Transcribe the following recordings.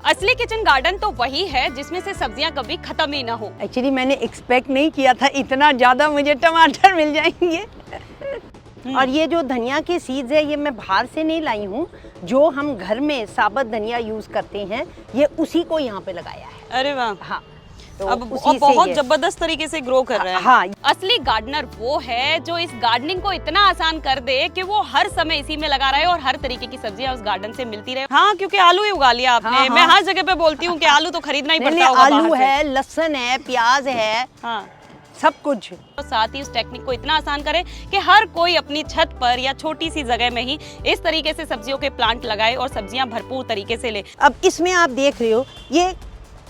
असली kitchen garden तो वही है जिसमें से सब्जियां कभी खत्म ही ना हो। एक्चुअली मैंने एक्सपेक्ट नहीं किया था इतना ज़्यादा मुझे टमाटर मिल जाएंगे। और ये जो धनिया के सीड्स है ये मैं बाहर से नहीं लाई हूँ, जो हम घर में साबुत धनिया यूज़ करते हैं ये उसी को यहाँ पे लगाया है। अरे वाह। हाँ, तो अब बहुत जबरदस्त तरीके से ग्रो कर रहे हैं। हाँ, असली गार्डनर वो है जो इस गार्डनिंग को इतना आसान कर दे कि वो हर समय इसी में लगा रहे और हर तरीके की सब्जियां उस गार्डन से मिलती रहे। हाँ, क्योंकि आलू ही उगा लिया आपने। हाँ, मैं हर जगह पे बोलती हूँ कि आलू तो खरीदना ही पड़ता होगा। आलू है, लहसुन है, प्याज है, हाँ, सब कुछ। तो साथ ही उस टेक्निक को इतना आसान करे कि हर कोई अपनी छत पर या छोटी सी जगह में ही इस तरीके से सब्जियों के प्लांट लगाए और सब्जियां भरपूर तरीके से ले। अब इसमें आप देख रहे हो ये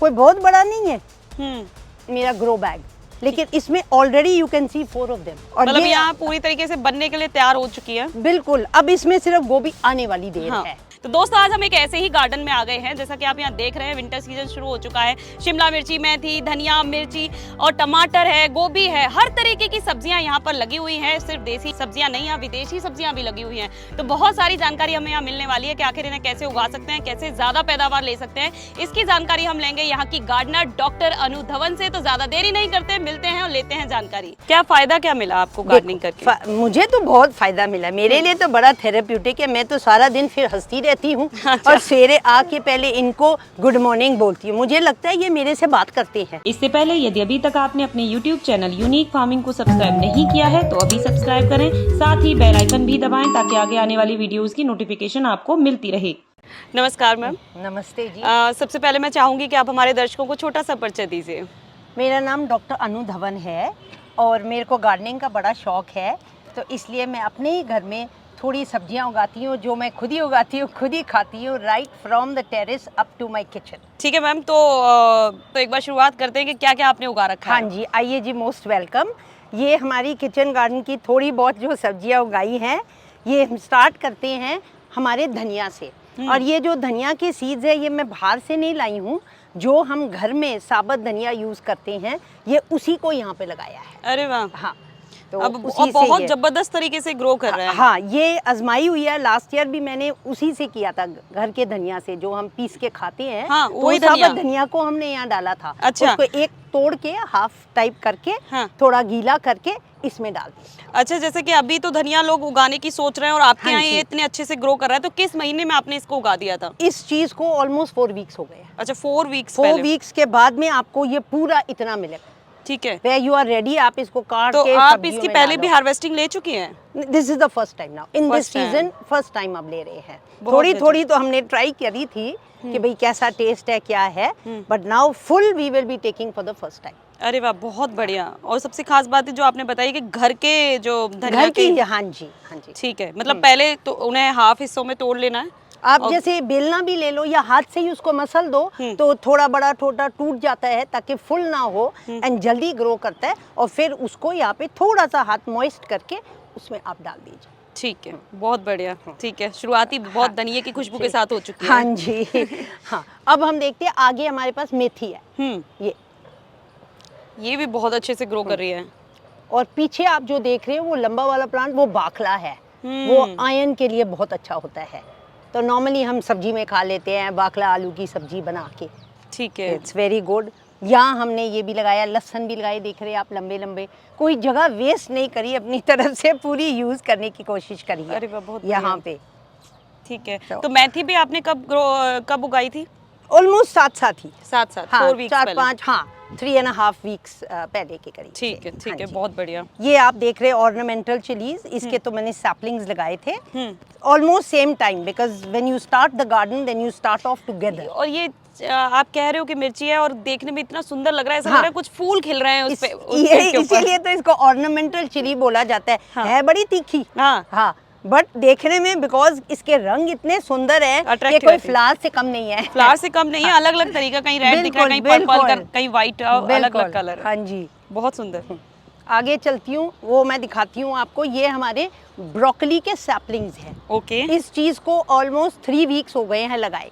कोई बहुत बड़ा नहीं है मेरा ग्रो बैग, लेकिन इसमें already you can see 4 of them. और मतलब यहाँ पूरी तरीके से बनने के लिए तैयार हो चुकी है। बिल्कुल, अब इसमें सिर्फ गोभी आने वाली देर है। तो दोस्तों आज हम एक ऐसे ही गार्डन में आ गए हैं, जैसा कि आप यहाँ देख रहे हैं विंटर सीजन शुरू हो चुका है। शिमला मिर्ची, मेथी, धनिया, मिर्ची और टमाटर है, गोभी है, हर तरीके की सब्जियां यहाँ पर लगी हुई हैं। सिर्फ देसी सब्जियां नहीं, यहाँ विदेशी सब्जियां भी लगी हुई हैं। तो बहुत सारी जानकारी हमें यहाँ मिलने वाली है कि आखिर इन्हें कैसे उगा सकते हैं, कैसे ज्यादा पैदावार ले सकते हैं। इसकी जानकारी हम लेंगे यहाँ की गार्डनर डॉक्टर अनु धवन से। तो ज्यादा देरी नहीं करते, मिलते हैं और लेते हैं जानकारी। क्या फायदा क्या मिला आपको गार्डनिंग करके? मुझे तो बहुत फायदा मिला, मेरे लिए तो बड़ा थेरेप्यूटिक है। मैं तो सारा दिन फिर हंसती रहती हूँ और सवेरे आके पहले इनको गुड मॉर्निंग बोलती हूँ। मुझे लगता है ये मेरे से बात करते हैं। इससे पहले यदि अभी तक आपने अपने YouTube चैनल यूनिक फार्मिंग को सब्सक्राइब नहीं किया है तो अभी सब्सक्राइब करें, साथ ही बेल आइकन भी दबाएं ताकि आगे आने वाली वीडियोस की नोटिफिकेशन आपको मिलती रहे। नमस्कार मैम। नमस्ते जी। सबसे पहले मैं चाहूंगी कि आप हमारे दर्शकों को छोटा सा परिचय दीजिए। मेरा नाम डॉक्टर अनु धवन है और मेरे को गार्डनिंग का बड़ा शौक है, तो इसलिए मैं अपने ही घर में थोड़ी सब्जियां उगाती हूँ जो मैं खुद ही उगाती हूँ, खुद ही खाती हूँ, right from the terrace up to my kitchen. ठीक है मैम, तो एक बार शुरुआत करते हैं कि क्या क्या आपने उगा रखा है। हाँ जी, आइए जी, मोस्ट वेलकम। ये हमारी किचन गार्डन की थोड़ी बहुत जो सब्जियां उगाई हैं ये हम स्टार्ट करते हैं हमारे धनिया से। और ये जो धनिया के सीड्स है ये मैं बाहर से नहीं लाई हूँ, जो हम घर में साबुत धनिया यूज़ करते हैं ये उसी को यहाँ पे लगाया है। अरे वाह। हाँ, तो अब बहुत जबरदस्त तरीके से ग्रो कर रहे हैं। हाँ, ये आजमाई हुई है। लास्ट ईयर भी मैंने उसी से किया था, घर के धनिया से जो हम पीस के खाते हैं। हाँ, तो वही साबुत धनिया को हमने यहाँ डाला था। अच्छा। उसको एक तोड़ के हाफ टाइप करके, हाँ, थोड़ा गीला करके इसमें डाल दिया। अच्छा, जैसे कि अभी तो धनिया लोग उगाने की सोच रहे हैं और आपके यहाँ ये इतने अच्छे से ग्रो कर रहा है, तो किस महीने में आपने इसको उगा दिया था? इस चीज को ऑलमोस्ट 4 वीक्स हो गए। अच्छा, 4 वीक्स 4 वीक्स के बाद में आपको ये पूरा इतना मिलेगा। ठीक है, Where you are ready, आप इसको काट तो के आप इसकी पहले भी हार्वेस्टिंग ले चुकी हैं? This is the first time now in this season, first time अब ले रहे हैं। थोड़ी थोड़ी तो हमने ट्राई करी थी कि भाई कैसा टेस्ट है, क्या है, but now full we will be taking for the first time. अरे वाह, बहुत बढ़िया। और सबसे खास बात है जो आपने बताई कि घर के जो धनिया के, हाँ जी, हाँ जी। ठीक है, मतलब पहले तो उन्हें हाफ हिस्सों में तोड़ लेना है। आप जैसे बेलना भी ले लो या हाथ से ही उसको मसल दो तो थोड़ा बड़ा छोटा टूट जाता है ताकि फुल ना हो एंड जल्दी ग्रो करता है। और फिर उसको यहाँ पे थोड़ा सा हाथ मॉइस्ट करके उसमें आप डाल दीजिए। ठीक है, बहुत बढ़िया। ठीक है, शुरुआती बहुत धनिये की खुशबू के साथ हो चुकी है। हाँ जी। हाँ, अब हम देखते हैं आगे हमारे पास मेथी है। ये भी बहुत अच्छे से ग्रो कर रही है। और पीछे आप जो देख रहे हो वो लंबा वाला प्लांट वो बाखला है। वो आयरन के लिए बहुत अच्छा होता है, तो नॉर्मली हम सब्जी में खा लेते हैं बाखला आलू की सब्जी बना के। ठीक है, इट्स वेरी गुड। यहाँ हमने ये भी लगाया, लहसुन भी लगाए, देख रहे हैं आप, लंबे लंबे। कोई जगह वेस्ट नहीं करी, अपनी तरफ से पूरी यूज करने की कोशिश करी है। अरे वाह, बहुत यहाँ पे। ठीक है, तो मेथी भी आपने कब उगाई थी? ऑलमोस्ट साथ ही। साथ 4 वीक्स 4-5, हाँ 3.5 वीक्स पहले के करीब। ठीक है, ठीक है, बहुत बढ़िया। ये आप देख रहे हैं ऑर्नामेंटल चिलीज, इसके तो मैंने सैपलिंग्स लगाए थे almost same time, because when you start the garden then you start off together. और ये आप कह रहे हो कि मिर्ची है और देखने में इतना सुंदर लग रहा है, ऐसा लग रहा है कुछ फूल खिल रहे हैं उस पे, इसीलिए तो इसको ऑर्नामेंटल चिली बोला जाता है। हाँ। है बड़ी तीखी, हाँ, बट देखने में बिकॉज इसके रंग इतने सुंदर है कि कोई फ्लावर से कम नहीं है। फ्लावर से कम नहीं है, अलग अलग तरीका, कहीं रेड दिख रहा है, कहीं पर्पल, कहीं व्हाइट, अलग अलग कलर। हाँ जी, बहुत सुंदर। आगे चलती हूँ, वो मैं दिखाती हूँ आपको। ये हमारे ब्रोकली के सैपलिंग्स हैं। ओके। इस चीज को ऑलमोस्ट 3 वीक्स हो गए हैं लगाए।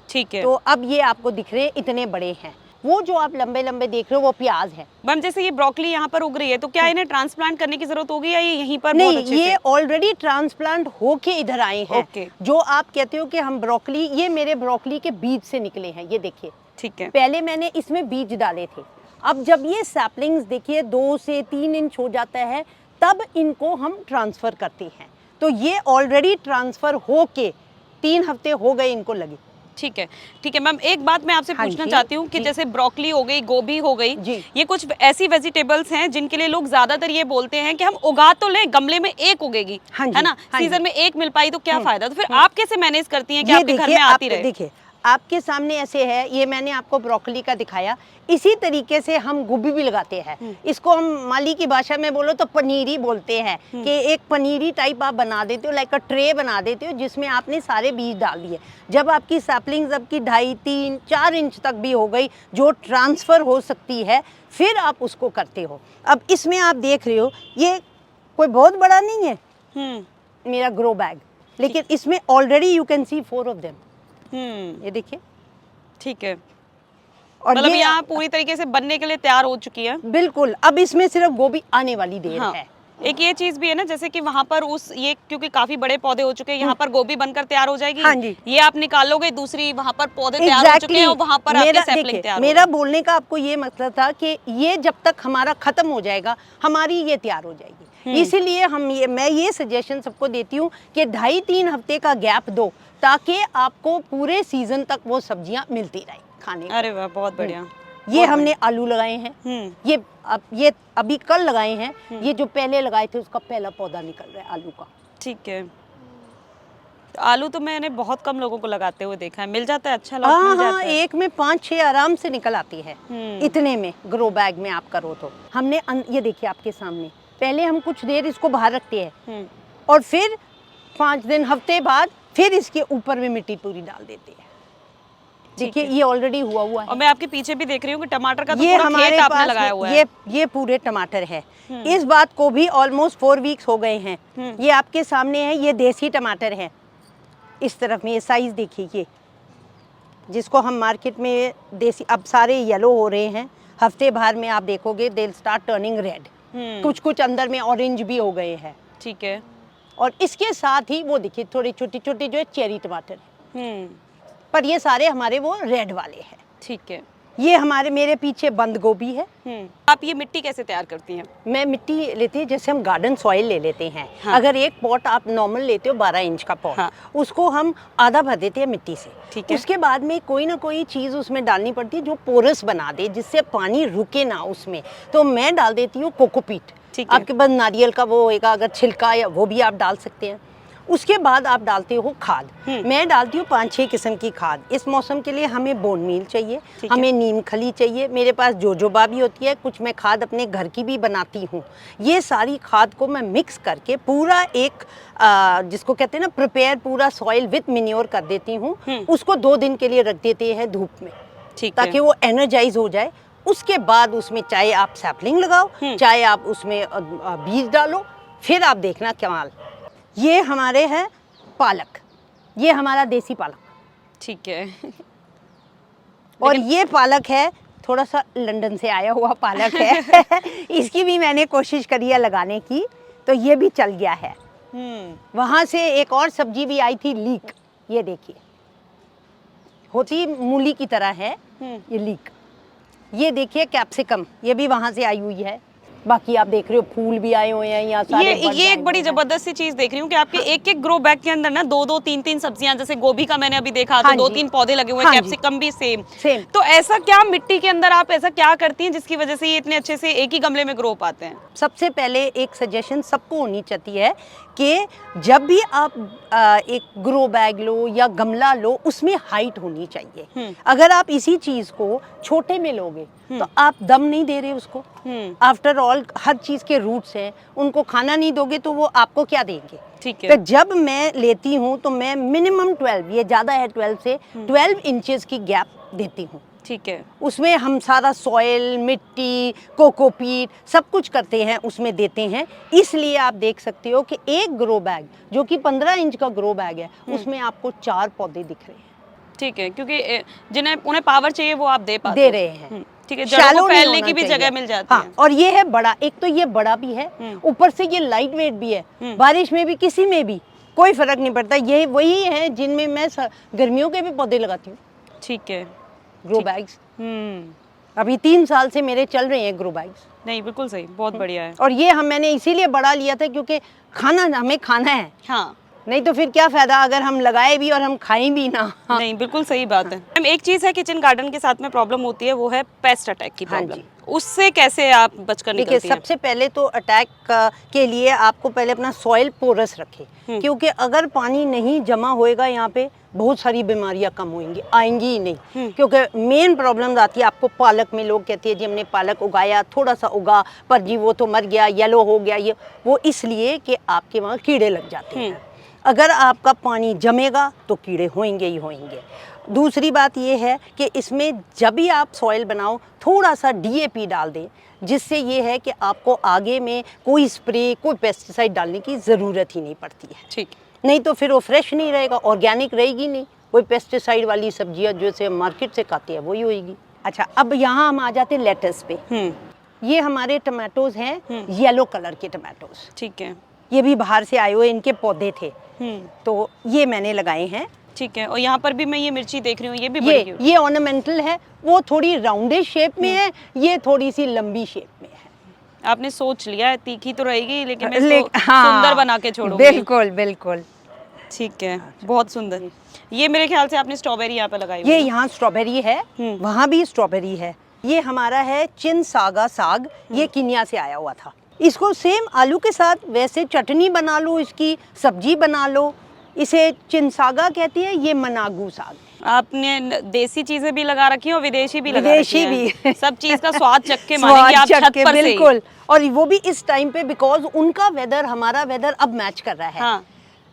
ठीक है, तो अब ये आपको दिख रहे हैं इतने बड़े हैं। वो जो आप लंबे लंबे देख रहे हो वो प्याज है। मैम जैसे ये ब्रोकली यहाँ पर उग रही है तो क्या इन्हें ट्रांसप्लांट करने की जरूरत होगी या ये यहीं पर बहुत नहीं, अच्छे ये से? ऑलरेडी ट्रांसप्लांट होके इधर आए हैं। ओके। जो आप कहते हो कि हम ब्रोकली, ये मेरे ब्रोकली के बीज से निकले हैं, ये देखिए। ठीक है। पहले मैंने इसमें बीज डाले थे, अब जब ये सैपलिंग्स देखिए 2 से 3 इंच हो जाता है तब इनको हम ट्रांसफ़र करते हैं। तो ये ऑलरेडी ट्रांसफ़र होके 3 हफ्ते हो गए इनको लगे। ठीक है, ठीक है मैम, एक बात मैं आपसे हाँ पूछना जी, चाहती हूँ कि जी। जैसे ब्रोकली हो गई, गोभी हो गई, जी। ये कुछ ऐसी वेजिटेबल्स हैं जिनके लिए लोग ज्यादातर ये बोलते हैं कि हम उगा तो लें, गमले में एक उगेगी, हाँ जी, है ना, हाँ जी। सीजन में एक मिल पाई तो क्या फायदा। तो फिर आप कैसे मैनेज करती हैं कि ये आपके घर देखिए, में आती रहे? देखिए आपके सामने ऐसे है, ये मैंने आपको ब्रोकली का दिखाया, इसी तरीके से हम गोभी भी लगाते हैं। इसको हम माली की भाषा में बोलो तो पनीरी बोलते हैं, कि एक पनीरी टाइप आप बना देते हो, लाइक अ ट्रे बना देते हो जिसमें आपने सारे बीज डाल दिए। जब आपकी सैपलिंग्स अब की 2.5, 3, 4 इंच तक भी हो गई जो ट्रांसफ़र हो सकती है, फिर आप उसको करते हो। अब इसमें आप देख रहे हो ये कोई बहुत बड़ा नहीं है मेरा ग्रो बैग, लेकिन इसमें already you can see 4 of them. ये देखिए, ठीक है, और मतलब ये यहाँ पूरी तरीके से बनने के लिए तैयार हो चुकी है। बिल्कुल, अब इसमें सिर्फ गोभी आने वाली देर हाँ। है। एक ये चीज भी है ना, जैसे कि वहाँ पर उस ये क्योंकि काफी बड़े पौधे हो चुके हैं, यहाँ पर गोभी बनकर तैयार हो जाएगी। हाँ जी। ये आप निकालोगे, दूसरी वहाँ पर पौधे तैयार हो चुके हैं और वहाँ पर आपके सैपलिंग तैयार हो मेरा गए। बोलने का आपको ये मतलब था कि ये जब तक हमारा खत्म हो जाएगा, हमारी ये तैयार हो जाएगी। इसीलिए मैं ये सजेशन सबको देती हूँ कि 2.5-3 हफ्ते का गैप दो, ताकि आपको पूरे सीजन तक वो सब्जियां मिलती रहे खाने को। अरे वाह, बहुत बढ़िया। ये हमने आलू लगाए हैं, ये अभी कल लगाए हैं। ये जो पहले लगाए थे उसका पहला पौधा निकल रहा है आलू का। ठीक है। तो आलू तो मैंने बहुत कम लोगों को लगाते हुए देखा है, मिल जाता है, अच्छा लॉट मिल हाँ, जाता है। एक में 5-6 आराम से निकल आती है। इतने में ग्रो बैग में आप करो तो। हमने ये देखिए आपके सामने, पहले हम कुछ देर इसको बाहर रखते हैं और फिर 5 दिन हफ्ते बाद फिर इसके ऊपर में मिट्टी पूरी डाल देते हैं। देखिए ये ऑलरेडी हुआ है। और मैं आपके पीछे भी देख रही हूँ कि टमाटर का तो ये पूरा हमारे खेत आपने पास लगाया हुआ है। ये पूरे टमाटर है। इस बात को भी ऑलमोस्ट 4 वीक्स हो गए हैं। ये आपके सामने है, ये देसी टमाटर है। इस तरफ में ये साइज देखिए, ये जिसको हम मार्केट में देसी, अब सारे येलो हो रहे हैं, हफ्ते भर में आप देखोगे they will start turning red. कुछ अंदर में ऑरेंज भी हो गए हैं। ठीक है। और इसके साथ ही वो देखिए थोड़ी छोटी छोटी जो है चेरी टमाटर, पर ये सारे हमारे वो रेड वाले हैं। ठीक है। ये मेरे पीछे बंद गोभी है। आप ये मिट्टी कैसे तैयार करती हैं? मैं मिट्टी लेती हूँ, जैसे हम गार्डन सॉइल ले लेते हैं। हाँ। अगर एक पॉट आप नॉर्मल लेते हो 12 इंच का पॉट, हाँ। उसको हम आधा भर देते हैं मिट्टी से। ठीक है। उसके बाद में कोई ना कोई चीज़ उसमें डालनी पड़ती है जो पोरस बना दे, जिससे पानी रुके ना उसमें। तो मैं डाल देती हूँ कोकोपीट। ठीक है। आपके पास नारियल का वो होएगा, अगर छिलका, या वो भी आप डाल सकते हैं। उसके बाद आप डालते हो खाद। मैं डालती हूँ 5-6 किस्म की खाद। इस मौसम के लिए हमें बोन मील चाहिए, हमें नीम खली चाहिए, मेरे पास जोजोबा भी होती है, कुछ मैं खाद अपने घर की भी बनाती हूँ। ये सारी खाद को मैं मिक्स करके पूरा एक जिसको कहते हैं ना प्रिपेयर, पूरा सॉइल विथ मिन्योर कर देती हूँ। उसको 2 दिन के लिए रख देते हैं धूप में, ताकि वो एनर्जाइज हो जाए। उसके बाद उसमें चाहे आप सैपलिंग लगाओ, चाहे आप उसमें बीज डालो, फिर आप देखना कमाल। ये हमारे हैं पालक, ये हमारा देसी पालक। ठीक है। और ये पालक है, थोड़ा सा लंदन से आया हुआ पालक है। इसकी भी मैंने कोशिश करी है लगाने की, तो ये भी चल गया है। वहाँ से एक और सब्जी भी आई थी, लीक। ये देखिए, होती मूली की तरह है ये लीक। ये देखिए कैप्सिकम, ये भी वहाँ से आई हुई है। बाकी आप देख रहे हो फूल भी आए हुए हैं यहाँ सारे। ये एक बड़ी जबरदस्त सी चीज देख रही हूँ कि आपके एक ग्रो बैग के अंदर ना 2-2, 3-3 सब्जियां, जैसे गोभी का मैंने अभी देखा तो 2-3 पौधे लगे हुए हैं, कैप्सिकम भी सेम। तो ऐसा क्या मिट्टी के अंदर आप ऐसा क्या करती हैं जिसकी वजह से ये इतने अच्छे से एक ही गमले में ग्रो पाते हैं? सबसे पहले एक सजेशन सबको होनी चाहती है कि जब भी आप एक ग्रो बैग लो या गमला लो, उसमें हाइट होनी चाहिए। अगर आप इसी चीज को छोटे में लोगे तो आप दम नहीं दे रहे उसको। आफ्टर ऑल हर चीज के रूट्स हैं, उनको खाना नहीं दोगे तो वो आपको क्या देंगे। ठीक है। तो जब मैं लेती हूँ तो मैं मिनिमम 12, ये ज्यादा है 12 से 12 इंचेस की गैप देती हूँ। ठीक है। उसमें हम सारा सॉइल, मिट्टी, कोकोपीट सब कुछ करते हैं, उसमें देते हैं। इसलिए आप देख सकते हो कि एक ग्रो बैग जो कि 15 इंच का ग्रो बैग है, उसमें आपको 4 पौधे दिख रहे हैं। ठीक है, क्योंकि जिन्हें उन्हें पावर चाहिए वो आप दे दे रहे हैं। ठीक है, जड़ों को फैलने की भी जगह मिल जाती है। और ये है बड़ा, एक तो ये बड़ा भी है, ऊपर से ये लाइट वेट भी है, बारिश में भी किसी में भी कोई फर्क नहीं पड़ता। ये वही है जिनमें मैं गर्मियों के भी पौधे लगाती हूँ। ठीक है, ग्रो बैग्स अभी 3 साल से मेरे चल रहे हैं ग्रो बैग्स। नहीं बिल्कुल सही, बहुत बढ़िया है। और ये मैंने इसीलिए बड़ा लिया था क्योंकि हमें खाना है। हाँ, नहीं तो फिर क्या फायदा अगर हम लगाए भी और हम खाएं भी ना। नहीं बिल्कुल सही बात है। मैम एक चीज है किचन गार्डन के साथ में प्रॉब्लम होती है, वो है पेस्ट अटैक की प्रॉब्लम। उससे कैसे आप बचकर निकलती हैं? देखिए, सबसे पहले तो अटैक के लिए आपको पहले अपना सॉइल पोरस रखें, क्योंकि अगर पानी नहीं जमा होएगा यहाँ पे बहुत सारी बीमारियां कम होंगी, आएंगी ही नहीं। क्योंकि मेन प्रॉब्लम आती है आपको पालक में। लोग कहते हैं जी हमने पालक उगाया, थोड़ा सा उगा पर जी वो तो मर गया, येलो हो गया। ये वो इसलिए कि आपके वहाँ कीड़े लग जाते हैं। अगर आपका पानी जमेगा तो कीड़े होंगे ही होंगे। दूसरी बात ये है कि इसमें जब भी आप सॉइल बनाओ थोड़ा सा DAP डाल दें, जिससे ये है कि आपको आगे में कोई स्प्रे, कोई पेस्टिसाइड डालने की ज़रूरत ही नहीं पड़ती है। ठीक, नहीं तो फिर वो फ्रेश नहीं रहेगा, ऑर्गेनिक रहेगी नहीं। कोई पेस्टिसाइड वाली सब्जियां जैसे मार्केट से खाते हैं वही होगी। अच्छा, अब यहाँ हम आ जाते हैं लेटस पे। ये हमारे टमाटोज हैं, येलो कलर के टमाटोज। ठीक है, ये भी बाहर से आए हुए इनके पौधे थे, तो ये मैंने लगाए हैं। ठीक है, और यहाँ पर भी मैं ये मिर्ची देख रही हूँ, ये भी बड़ी ये ऑर्नामेंटल है, वो थोड़ी राउंडेड शेप में है, ये थोड़ी सी लंबी शेप में है। आपने सोच लिया है, तीखी तो रहेगी लेकिन मैं इसको सुंदर बना के छोड़ूंगी। बिल्कुल बिल्कुल, ठीक है, बहुत सुंदर। ये मेरे ख्याल से आपने स्ट्रॉबेरी यहाँ पे लगाई हुई ये है। यहाँ स्ट्रॉबेरी है, वहाँ भी स्ट्रॉबेरी है। ये हमारा है चिनसागा साग, ये कीनिया से आया हुआ था। इसको सेम आलू के साथ वैसे चटनी बना लो, इसकी सब्जी बना लो। इसे चिनसागा कहती है, ये मनागू साग। आपने देसी चीजें भी लगा रखी हैं और विदेशी भी लगा विदेशी रखी हैं। भी सब चीज का स्वाद चख के मानेंगे आप छत पर से। बिल्कुल, और वो भी इस टाइम पे, बिकॉज उनका वेदर हमारा वेदर अब मैच कर रहा है। हाँ।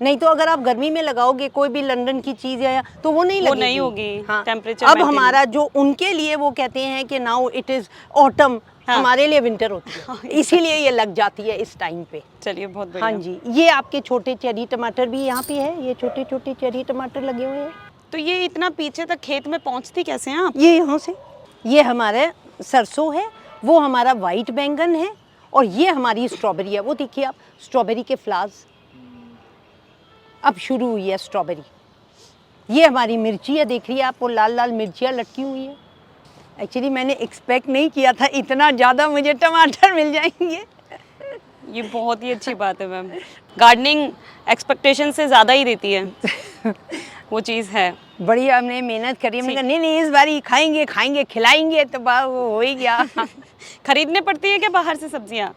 नहीं तो अगर आप गर्मी में लगाओगे कोई भी लंदन की चीज है तो वो नहीं लगेगी। नहीं होगी। हाँ। टेम्परेचर अब हमारा जो उनके लिए वो कहते हैं कि नाउ इट इज ऑटम, हमारे लिए विंटर होती है, इसीलिए ये लग जाती है इस टाइम पे। चलिए, बहुत बढ़िया। हाँ जी, ये आपके छोटे चेरी टमाटर भी यहाँ पे है, ये छोटे छोटे चेरी टमाटर लगे हुए हैं। तो ये इतना पीछे तक खेत में पहुँचती कैसे हैं आप? ये यहाँ से, ये हमारे सरसों है, वो हमारा वाइट बैंगन है, और ये हमारी स्ट्रॉबेरी है। वो देखिए आप, स्ट्रॉबेरी के फ्लावर्स अब शुरू हुई है स्ट्रॉबेरी। ये हमारी मिर्ची है, देख रही है आप, वो लाल लाल मिर्चियाँ लटकी हुई है। एक्चुअली मैंने एक्सपेक्ट नहीं किया था इतना ज़्यादा मुझे टमाटर मिल जाएंगे। ये बहुत ही अच्छी बात है मैम। गार्डनिंग एक्सपेक्टेशन से ज़्यादा ही देती है, वो चीज़ है। बड़ी हमने मेहनत करी, हमने कहा नहीं इस बार खाएंगे खाएंगे खिलाएंगे, तो वो हो ही गया। खरीदने पड़ती है क्या बाहर से सब्जियाँ?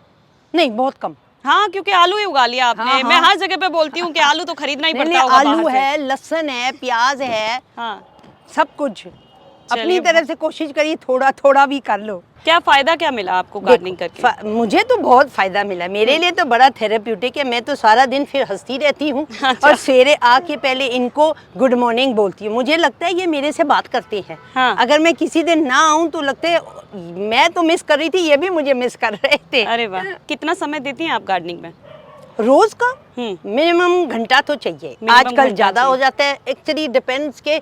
नहीं, बहुत कम। हाँ, क्योंकि आलू ही उगा लिया आपने। हाँ, मैं हर जगह पे बोलती हूँ कि आलू तो खरीदना ही पड़ता होगा आलू बाहर से। है, लहसुन है, प्याज है, हाँ, सब कुछ। अपनी तरफ से कोशिश करिए, थोड़ा थोड़ा भी कर लो। क्या फायदा क्या मिला आपको गार्डनिंग करके? मुझे तो बहुत फायदा मिला, मेरे लिए तो बड़ा थेरेप्यूटिक है। मैं तो सारा दिन फिर हंसती रहती हूँ। अच्छा। और सवेरे आके पहले इनको गुड मॉर्निंग बोलती हूँ। मुझे लगता है ये मेरे से बात करते हैं। हाँ। अगर मैं किसी दिन ना आऊँ तो लगता है मैं तो मिस कर रही थी, ये भी मुझे मिस कर रहे थे। अरे वाह, कितना समय देती हैं आप गार्डनिंग में? रोज का मिनिमम घंटा तो चाहिए। आजकल ज्यादा हो जाता है, एक्चुअली डिपेंड्स के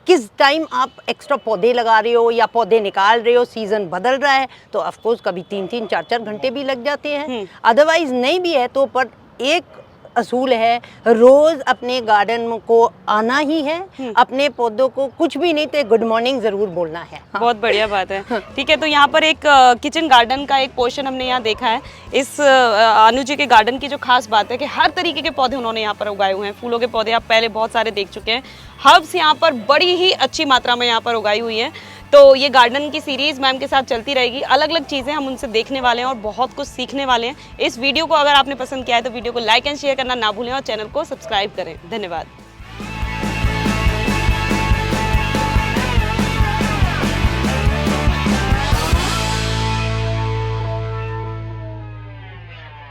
किस टाइम आप एक्स्ट्रा पौधे लगा रहे हो या पौधे निकाल रहे हो, सीजन बदल रहा है तो ऑफ कोर्स कभी 3-3, 4-4 घंटे भी लग जाते हैं। अदरवाइज नहीं भी है तो, पर एक असूल है, रोज अपने गार्डन को आना ही है, अपने पौधों को कुछ भी नहीं तो गुड मॉर्निंग जरूर बोलना है। हाँ। बहुत बढ़िया बात है। ठीक है, तो यहाँ पर एक किचन गार्डन का एक पोर्शन हमने यहाँ देखा है। इस अनु जी के गार्डन की जो खास बात है कि हर तरीके के पौधे उन्होंने यहाँ पर उगाए हुए हैं। फूलों के पौधे आप पहले बहुत सारे देख चुके हैं। हर्ब्स यहाँ पर बड़ी ही अच्छी मात्रा में यहाँ पर उगाई हुई है। तो ये गार्डन की सीरीज मैम के साथ चलती रहेगी। अलग अलग चीज़ें हम उनसे देखने वाले हैं और बहुत कुछ सीखने वाले हैं। इस वीडियो को अगर आपने पसंद किया है तो वीडियो को लाइक एंड शेयर करना ना भूलें और चैनल को सब्सक्राइब करें। धन्यवाद।